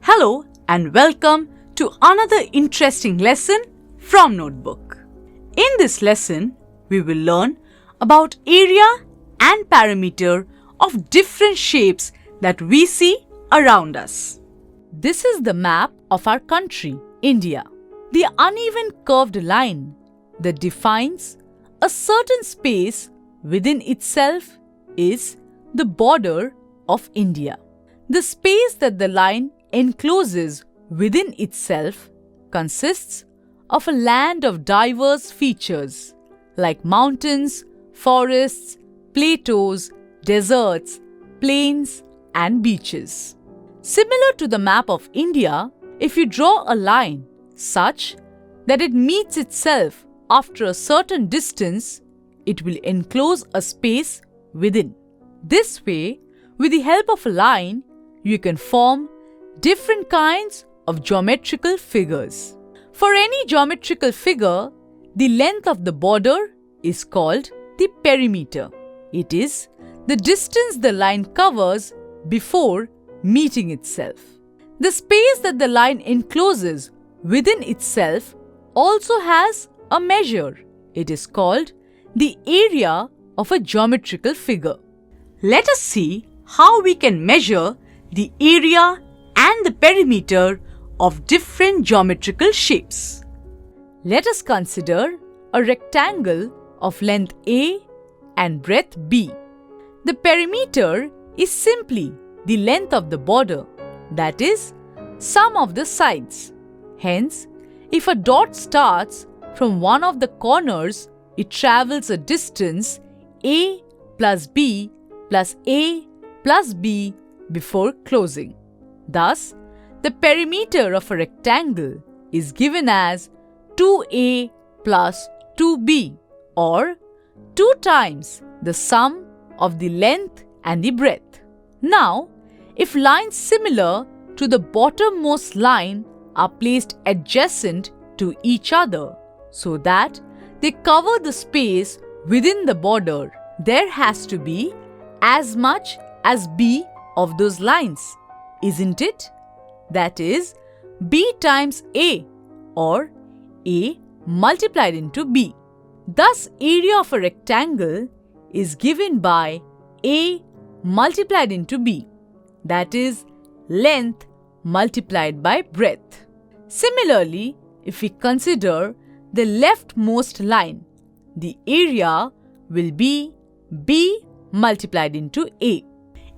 Hello and welcome to another interesting lesson from Notebook. In this lesson, we will learn about area and perimeter of different shapes that we see around us. This is the map of our country, India. The uneven curved line that defines a certain space within itself is the border of India. The space that the line encloses within itself consists of a land of diverse features like mountains, forests, plateaus, deserts, plains, and beaches. Similar to the map of India, if you draw a line such that it meets itself after a certain distance, it will enclose a space within. This way, with the help of a line, you can form different kinds of geometrical figures. For any geometrical figure, the length of the border is called the perimeter. It is the distance the line covers before meeting itself. The space that the line encloses within itself also has a measure. It is called the area of a geometrical figure. Let us see how we can measure the area and the perimeter of different geometrical shapes. Let us consider a rectangle of length A and breadth B. The perimeter is simply the length of the border, that is, sum of the sides. Hence, if a dot starts from one of the corners, it travels a distance A plus B plus A plus B before closing. Thus, the perimeter of a rectangle is given as 2A plus 2B, or 2 times the sum of the length and the breadth. Now, if lines similar to the bottommost line are placed adjacent to each other so that they cover the space within the border, there has to be as much as B of those lines, isn't it? That is, B times A, or A multiplied into B. Thus, area of a rectangle is given by A multiplied into B, that is, length multiplied by breadth. Similarly, if we consider the leftmost line, the area will be B multiplied into A.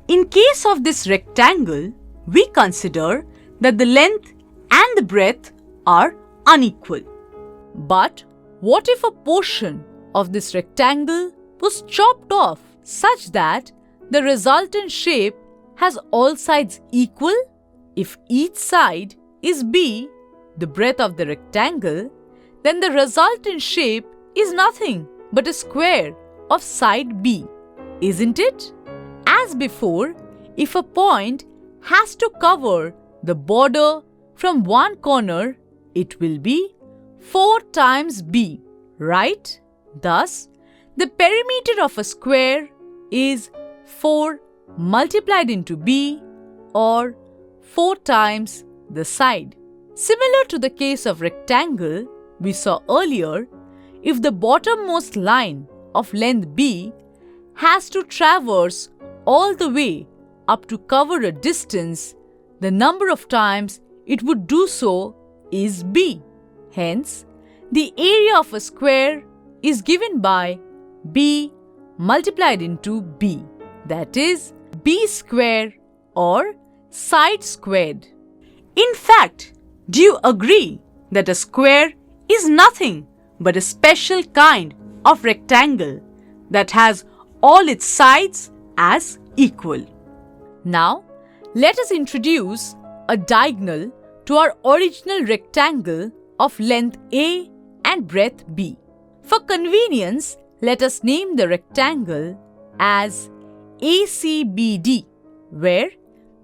In case of this rectangle, we consider that the length and the breadth are unequal. But what if a portion of this rectangle was chopped off such that the resultant shape has all sides equal? If each side is B, the breadth of the rectangle, then the resultant shape is nothing but a square of side B, isn't it? As before, if a point has to cover the border from one corner, it will be 4 times B, right? Thus, the perimeter of a square is 4 multiplied into B, or 4 times the side. Similar to the case of rectangle we saw earlier, if the bottommost line of length B has to traverse all the way up to cover a distance, the number of times it would do so is B. Hence, the area of a square is given by B multiplied into B, that is, B square or side squared. In fact, do you agree that a square is nothing but a special kind of rectangle that has all its sides as equal? Now, let us introduce a diagonal to our original rectangle of length A and breadth B. For convenience, let us name the rectangle as ACBD, where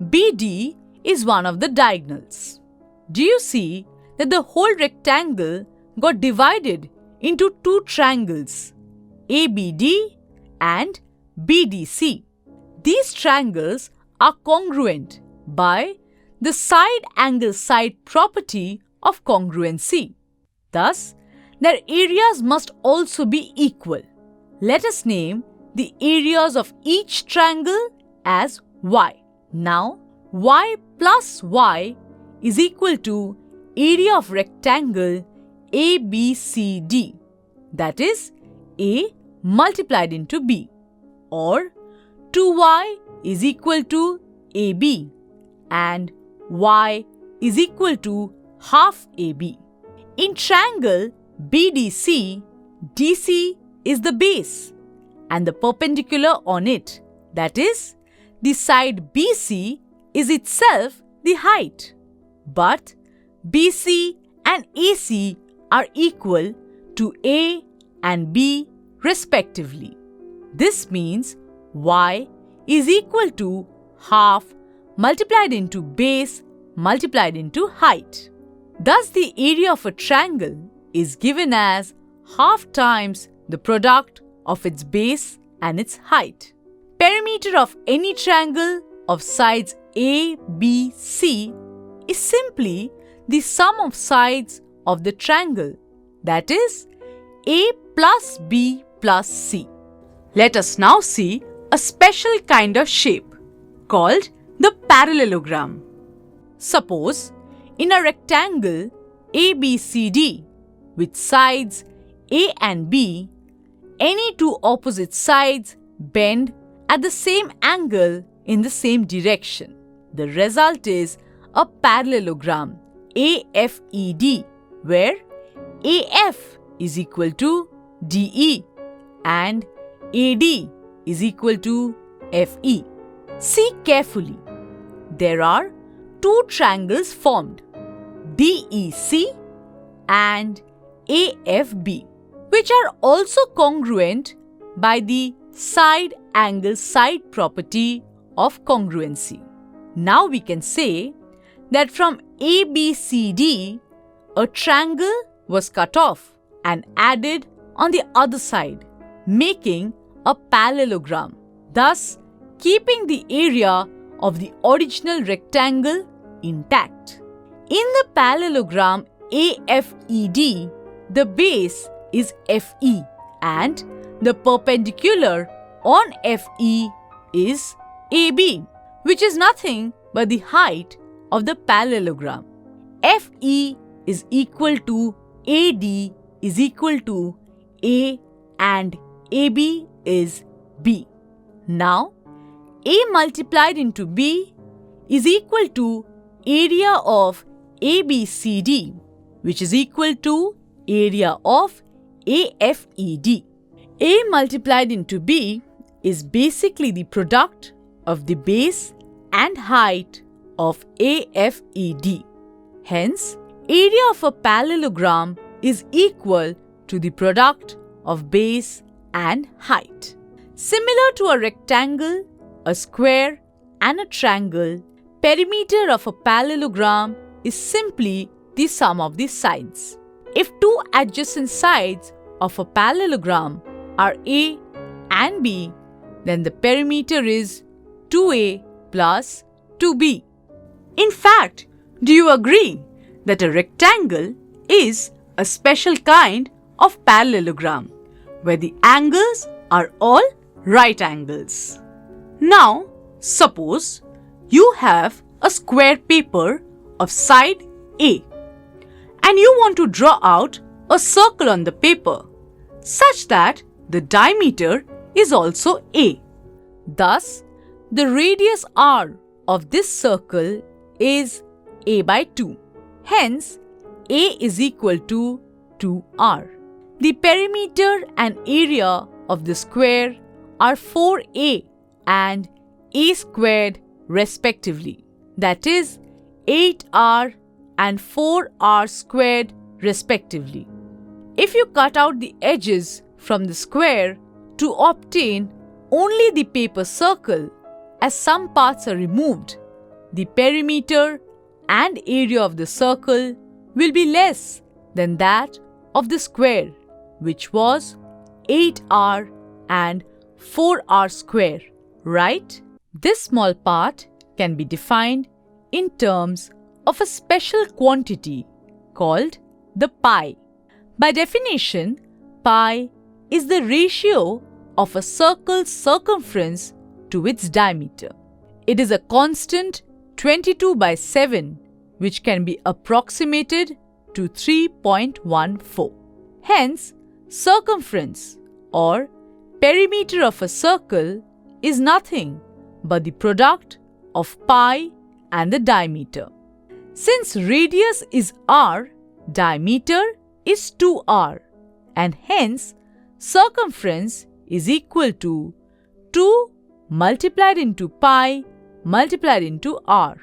BD is one of the diagonals. Do you see that the whole rectangle got divided into 2 triangles, ABD and BDC? These triangles are congruent by the side angle side property of congruency. Thus, their areas must also be equal. Let us name the areas of each triangle as y. Now, y plus y is equal to area of rectangle ABCD, that is A multiplied into B, or 2y is equal to AB and y is equal to half AB. In triangle BDC, DC is the base and the perpendicular on it, that is, the side BC is itself the height. But BC and AC are equal to A and B respectively. This means y is equal to half multiplied into base multiplied into height. Thus, the area of a triangle is given as half times the product of its base and its height. Perimeter of any triangle of sides A, B, C is simply the sum of sides of the triangle, that is, A plus B plus C. Let us now see a special kind of shape called the parallelogram. Suppose in a rectangle ABCD with sides A and B, any two opposite sides bend at the same angle in the same direction. The result is a parallelogram AFED, where AF is equal to DE and AD is equal to FE. See carefully. There are two triangles formed, DEC and AFB, which are also congruent by the side angle side property of congruency. Now we can say that from ABCD, a triangle was cut off and added on the other side, making a parallelogram, thus keeping the area of the original rectangle intact. In the parallelogram AFED, the base is FE and the perpendicular on FE is AB, which is nothing but the height of the parallelogram. FE is equal to AD is equal to A and AB is B. Now, A multiplied into B is equal to area of ABCD, which is equal to area of AFED. A multiplied into B is basically the product of the base and height of AFED. Hence, area of a parallelogram is equal to the product of base and height. Similar to a rectangle, a square and a triangle, perimeter of a parallelogram is simply the sum of the sides. If two adjacent sides of a parallelogram are A and B, then the perimeter is 2A plus 2B. In fact, do you agree that a rectangle is a special kind of parallelogram where the angles are all right angles? Now, suppose you have a square paper of side A and you want to draw out a circle on the paper such that the diameter is also A. Thus, the radius R of this circle is A by 2. Hence, A is equal to 2R. The perimeter and area of the square are 4A and A squared respectively. That is 8R and 4R squared respectively. If you cut out the edges from the square to obtain only the paper circle, as some parts are removed, the perimeter and area of the circle will be less than that of the square, which was 8R and 4R square, right? This small part can be defined in terms of a special quantity called the pi. By definition, pi is the ratio of a circle's circumference to its diameter. It is a constant 22/7 which can be approximated to 3.14. Hence, circumference or perimeter of a circle is nothing but the product of pi and the diameter. Since radius is r, diameter is 2r, and hence circumference is equal to 2 multiplied into pi multiplied into r,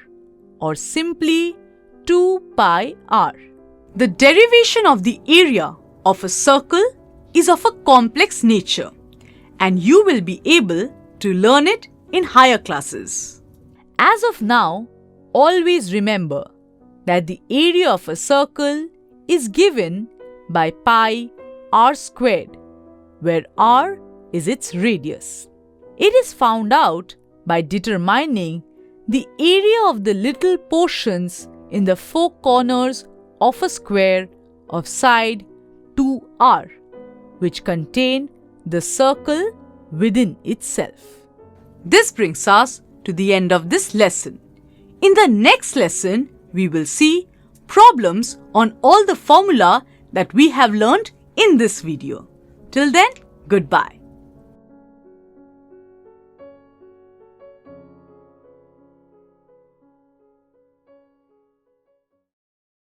or simply 2 pi r. The derivation of the area of a circle is of a complex nature, and you will be able to learn it in higher classes. As of now, always remember that the area of a circle is given by pi r squared, where r is its radius. It is found out by determining the area of the little portions in the four corners of a square of side 2r, which contain the circle within itself. This brings us to the end of this lesson. In the next lesson, we will see problems on all the formula that we have learned in this video. Till then, goodbye.